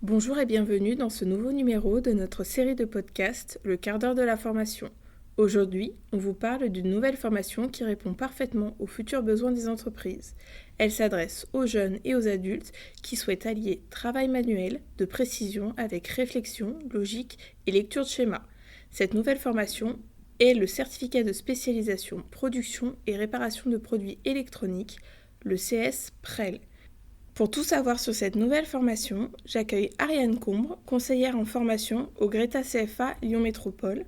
Bonjour et bienvenue dans ce nouveau numéro de notre série de podcasts, le quart d'heure de la formation. Aujourd'hui, on vous parle d'une nouvelle formation qui répond parfaitement aux futurs besoins des entreprises. Elle s'adresse aux jeunes et aux adultes qui souhaitent allier travail manuel, de précision avec réflexion, logique et lecture de schéma. Cette nouvelle formation est le certificat de spécialisation production et réparation de produits électroniques, le CS PREL. Pour tout savoir sur cette nouvelle formation, j'accueille Ariane Combre, conseillère en formation au Greta CFA Lyon Métropole,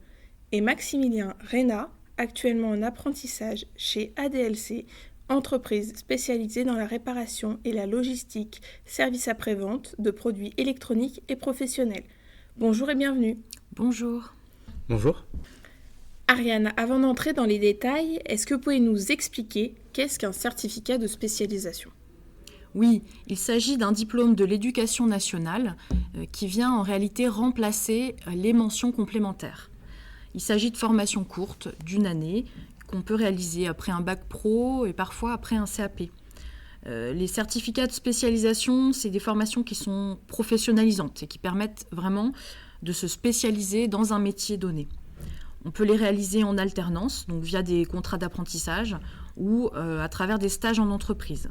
et Maximilien Reynat, actuellement en apprentissage chez ADLC, entreprise spécialisée dans la réparation et la logistique, service après-vente de produits électroniques et professionnels. Bonjour et bienvenue. Bonjour. Bonjour. Ariane, avant d'entrer dans les détails, est-ce que vous pouvez nous expliquer qu'est-ce qu'un certificat de spécialisation ? Oui, il s'agit d'un diplôme de l'éducation nationale qui vient en réalité remplacer les mentions complémentaires. Il s'agit de formations courtes d'une année qu'on peut réaliser après un bac pro et parfois après un CAP. Les certificats de spécialisation, c'est des formations qui sont professionnalisantes et qui permettent vraiment de se spécialiser dans un métier donné. On peut les réaliser en alternance, donc via des contrats d'apprentissage ou à travers des stages en entreprise.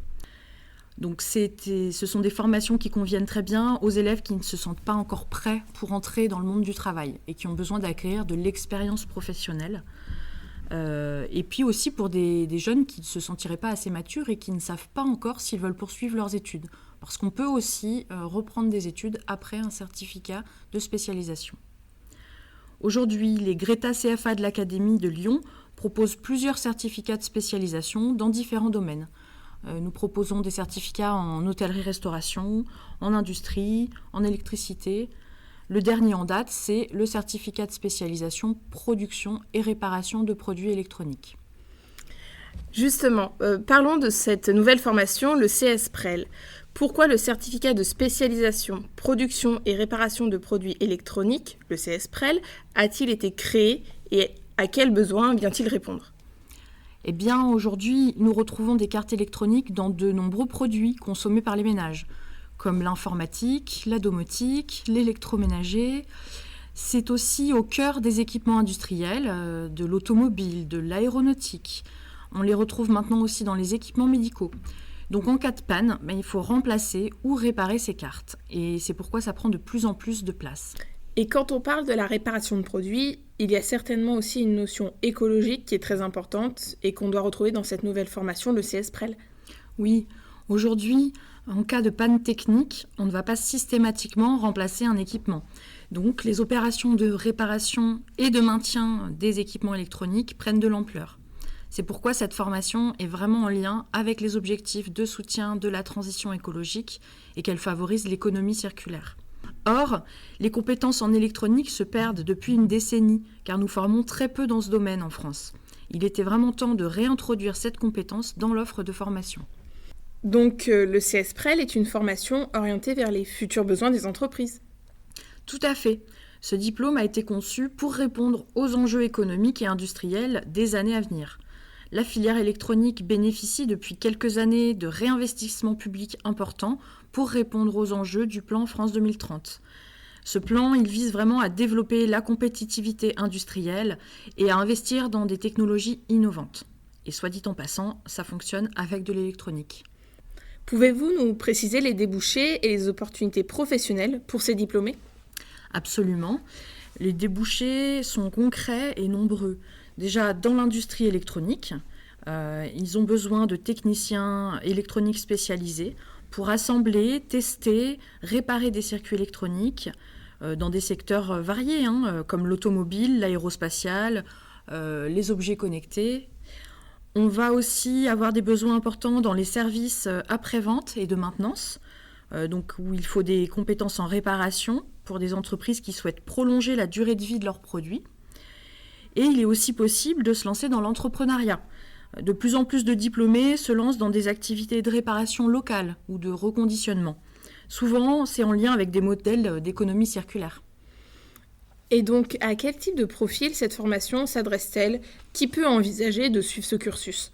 Donc ce sont des formations qui conviennent très bien aux élèves qui ne se sentent pas encore prêts pour entrer dans le monde du travail et qui ont besoin d'acquérir de l'expérience professionnelle. Et puis aussi pour des jeunes qui ne se sentiraient pas assez matures et qui ne savent pas encore s'ils veulent poursuivre leurs études. Parce qu'on peut aussi reprendre des études après un certificat de spécialisation. Aujourd'hui, les Greta CFA de l'Académie de Lyon proposent plusieurs certificats de spécialisation dans différents domaines. Nous proposons des certificats en hôtellerie-restauration, en industrie, en électricité. Le dernier en date, c'est le certificat de spécialisation production et réparation de produits électroniques. Justement, parlons de cette nouvelle formation, le CS PREL. Pourquoi le certificat de spécialisation production et réparation de produits électroniques, le CS PREL, a-t-il été créé et à quels besoins vient-il répondre ? Eh bien, aujourd'hui, nous retrouvons des cartes électroniques dans de nombreux produits consommés par les ménages, comme l'informatique, la domotique, l'électroménager. C'est aussi au cœur des équipements industriels, de l'automobile, de l'aéronautique. On les retrouve maintenant aussi dans les équipements médicaux. Donc en cas de panne, il faut remplacer ou réparer ces cartes. Et c'est pourquoi ça prend de plus en plus de place. Et quand on parle de la réparation de produits, il y a certainement aussi une notion écologique qui est très importante et qu'on doit retrouver dans cette nouvelle formation, le CS PREL. Oui, aujourd'hui, en cas de panne technique, on ne va pas systématiquement remplacer un équipement. Donc les opérations de réparation et de maintien des équipements électroniques prennent de l'ampleur. C'est pourquoi cette formation est vraiment en lien avec les objectifs de soutien de la transition écologique et qu'elle favorise l'économie circulaire. Or, les compétences en électronique se perdent depuis une décennie, car nous formons très peu dans ce domaine en France. Il était vraiment temps de réintroduire cette compétence dans l'offre de formation. Donc, le CS PREL est une formation orientée vers les futurs besoins des entreprises. Tout à fait. Ce diplôme a été conçu pour répondre aux enjeux économiques et industriels des années à venir. La filière électronique bénéficie depuis quelques années de réinvestissements publics importants pour répondre aux enjeux du plan France 2030. Ce plan, il vise vraiment à développer la compétitivité industrielle et à investir dans des technologies innovantes. Et soit dit en passant, ça fonctionne avec de l'électronique. Pouvez-vous nous préciser les débouchés et les opportunités professionnelles pour ces diplômés ? Absolument. Les débouchés sont concrets et nombreux. Déjà, dans l'industrie électronique, ils ont besoin de techniciens électroniques spécialisés pour assembler, tester, réparer des circuits électroniques dans des secteurs variés, comme l'automobile, l'aérospatiale, les objets connectés. On va aussi avoir des besoins importants dans les services après-vente et de maintenance, donc où il faut des compétences en réparation pour des entreprises qui souhaitent prolonger la durée de vie de leurs produits. Et il est aussi possible de se lancer dans l'entrepreneuriat. De plus en plus de diplômés se lancent dans des activités de réparation locale ou de reconditionnement. Souvent, c'est en lien avec des modèles d'économie circulaire. Et donc, à quel type de profil cette formation s'adresse-t-elle ? Qui peut envisager de suivre ce cursus ?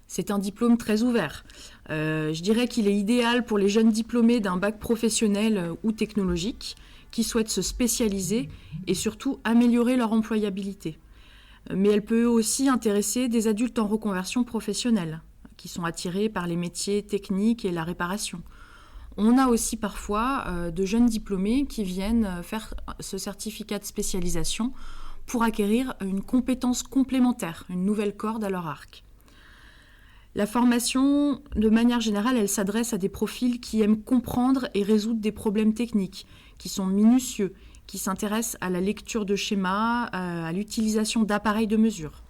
C'est un diplôme très ouvert. Je dirais qu'il est idéal pour les jeunes diplômés d'un bac professionnel ou technologique qui souhaitent se spécialiser et surtout améliorer leur employabilité. Mais elle peut aussi intéresser des adultes en reconversion professionnelle qui sont attirés par les métiers techniques et la réparation. On a aussi parfois de jeunes diplômés qui viennent faire ce certificat de spécialisation pour acquérir une compétence complémentaire, une nouvelle corde à leur arc. La formation, de manière générale, elle s'adresse à des profils qui aiment comprendre et résoudre des problèmes techniques, qui sont minutieux, qui s'intéressent à la lecture de schémas, à l'utilisation d'appareils de mesure.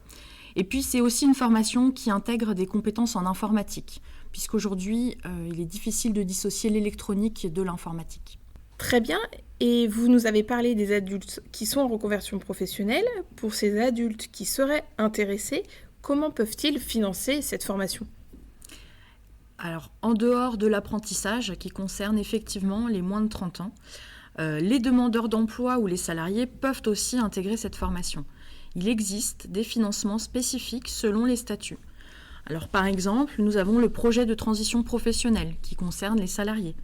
Et puis, c'est aussi une formation qui intègre des compétences en informatique, puisqu'aujourd'hui, il est difficile de dissocier l'électronique de l'informatique. Très bien. Et vous nous avez parlé des adultes qui sont en reconversion professionnelle. Pour ces adultes qui seraient intéressés, comment peuvent-ils financer cette formation ? Alors, en dehors de l'apprentissage qui concerne effectivement les moins de 30 ans, les demandeurs d'emploi ou les salariés peuvent aussi intégrer cette formation. Il existe des financements spécifiques selon les statuts. Alors, par exemple, nous avons le projet de transition professionnelle qui concerne les salariés.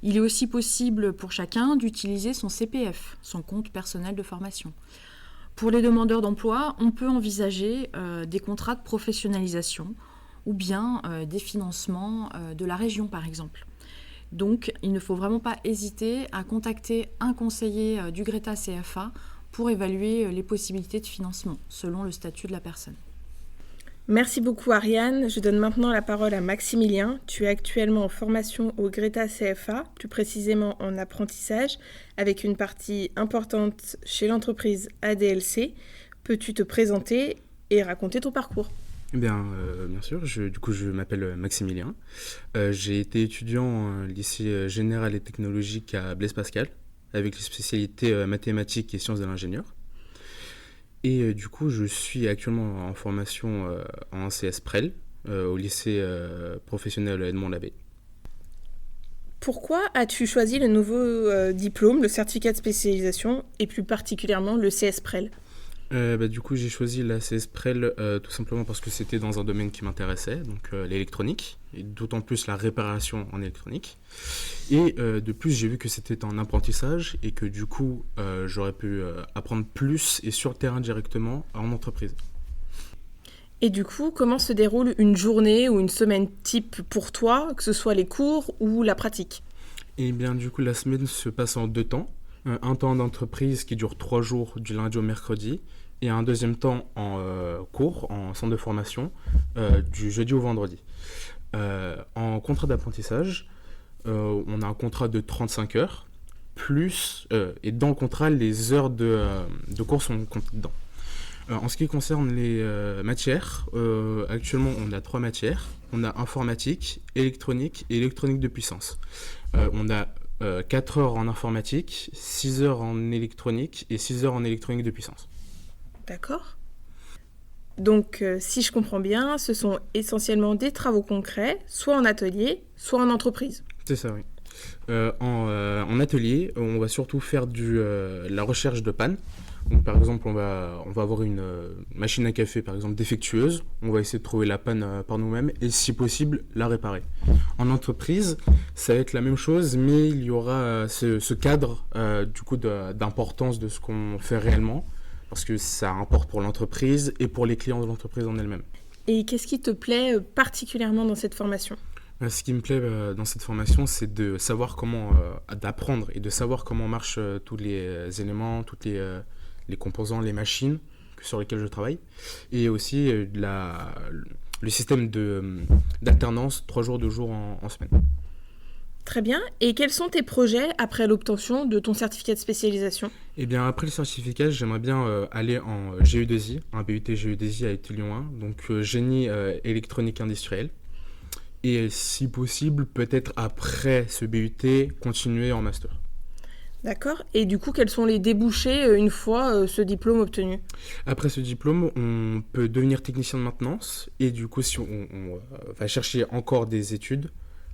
Il est aussi possible pour chacun d'utiliser son CPF, son compte personnel de formation. Pour les demandeurs d'emploi, on peut envisager des contrats de professionnalisation ou bien des financements de la région, par exemple. Donc, il ne faut vraiment pas hésiter à contacter un conseiller du Greta CFA pour évaluer les possibilités de financement selon le statut de la personne. Merci beaucoup Ariane. Je donne maintenant la parole à Maximilien. Tu es actuellement en formation au Greta CFA, plus précisément en apprentissage, avec une partie importante chez l'entreprise ADLC. Peux-tu te présenter et raconter ton parcours ? Bien sûr, je m'appelle Maximilien. J'ai été étudiant au lycée général et technologique à Blaise Pascal, avec les spécialités mathématiques et sciences de l'ingénieur. Et je suis actuellement en formation en CS Prel au lycée professionnel Edmond Labbé. Pourquoi as-tu choisi le nouveau diplôme, le certificat de spécialisation, et plus particulièrement le CS Prel ? J'ai choisi la CS Prel tout simplement parce que c'était dans un domaine qui m'intéressait, donc l'électronique, et d'autant plus la réparation en électronique. Et de plus, j'ai vu que c'était en apprentissage et que du coup, j'aurais pu apprendre plus et sur le terrain directement en entreprise. Et du coup, comment se déroule une journée ou une semaine type pour toi, que ce soit les cours ou la pratique ? Et bien du coup, la semaine se passe en 2 temps. Un temps d'entreprise qui dure 3 jours du lundi au mercredi et un deuxième temps en cours, en centre de formation, du jeudi au vendredi. En contrat d'apprentissage, on a un contrat de 35 heures, et dans le contrat, les heures de cours sont comptées dedans. En ce qui concerne les matières, actuellement on a 3 matières. On a informatique, électronique et électronique de puissance. On a 4 heures en informatique, 6 heures en électronique et 6 heures en électronique de puissance. D'accord. Donc, si je comprends bien, ce sont essentiellement des travaux concrets, soit en atelier, soit en entreprise. C'est ça, oui. En atelier, on va surtout faire la recherche de panne. Donc, par exemple, on va avoir une machine à café, par exemple, défectueuse. On va essayer de trouver la panne par nous-mêmes et, si possible, la réparer. En entreprise, ça va être la même chose, mais il y aura ce cadre d'importance de ce qu'on fait réellement, parce que ça importe pour l'entreprise et pour les clients de l'entreprise en elle-même. Et qu'est-ce qui te plaît particulièrement dans cette formation ? Ce qui me plaît dans cette formation, c'est de savoir d'apprendre et de savoir comment marchent tous les éléments, toutes les composants, les machines sur lesquelles je travaille, et aussi le système d'alternance 3 jours, 2 jours en semaine. Très bien. Et quels sont tes projets après l'obtention de ton certificat de spécialisation ? Eh bien, après le certificat, j'aimerais bien aller en GE2I, un BUT GE2I à Étudiant 1, donc génie électronique industriel. Et si possible, peut-être après ce BUT, continuer en master. D'accord. Et du coup, quels sont les débouchés une fois ce diplôme obtenu ? Après ce diplôme, on peut devenir technicien de maintenance. Et du coup, si on va chercher encore des études,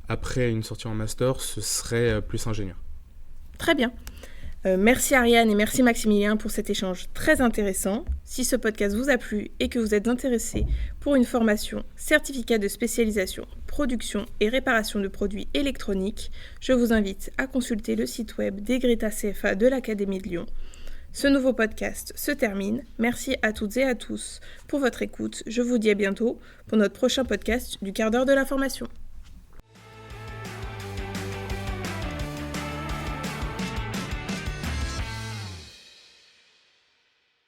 après une sortie en master, ce serait plus ingénieur. Très bien. Merci Ariane et merci Maximilien pour cet échange très intéressant. Si ce podcast vous a plu et que vous êtes intéressé pour une formation certificat de spécialisation, production et réparation de produits électroniques, je vous invite à consulter le site web d'Egrita CFA de l'Académie de Lyon. Ce nouveau podcast se termine. Merci à toutes et à tous pour votre écoute. Je vous dis à bientôt pour notre prochain podcast du quart d'heure de la formation.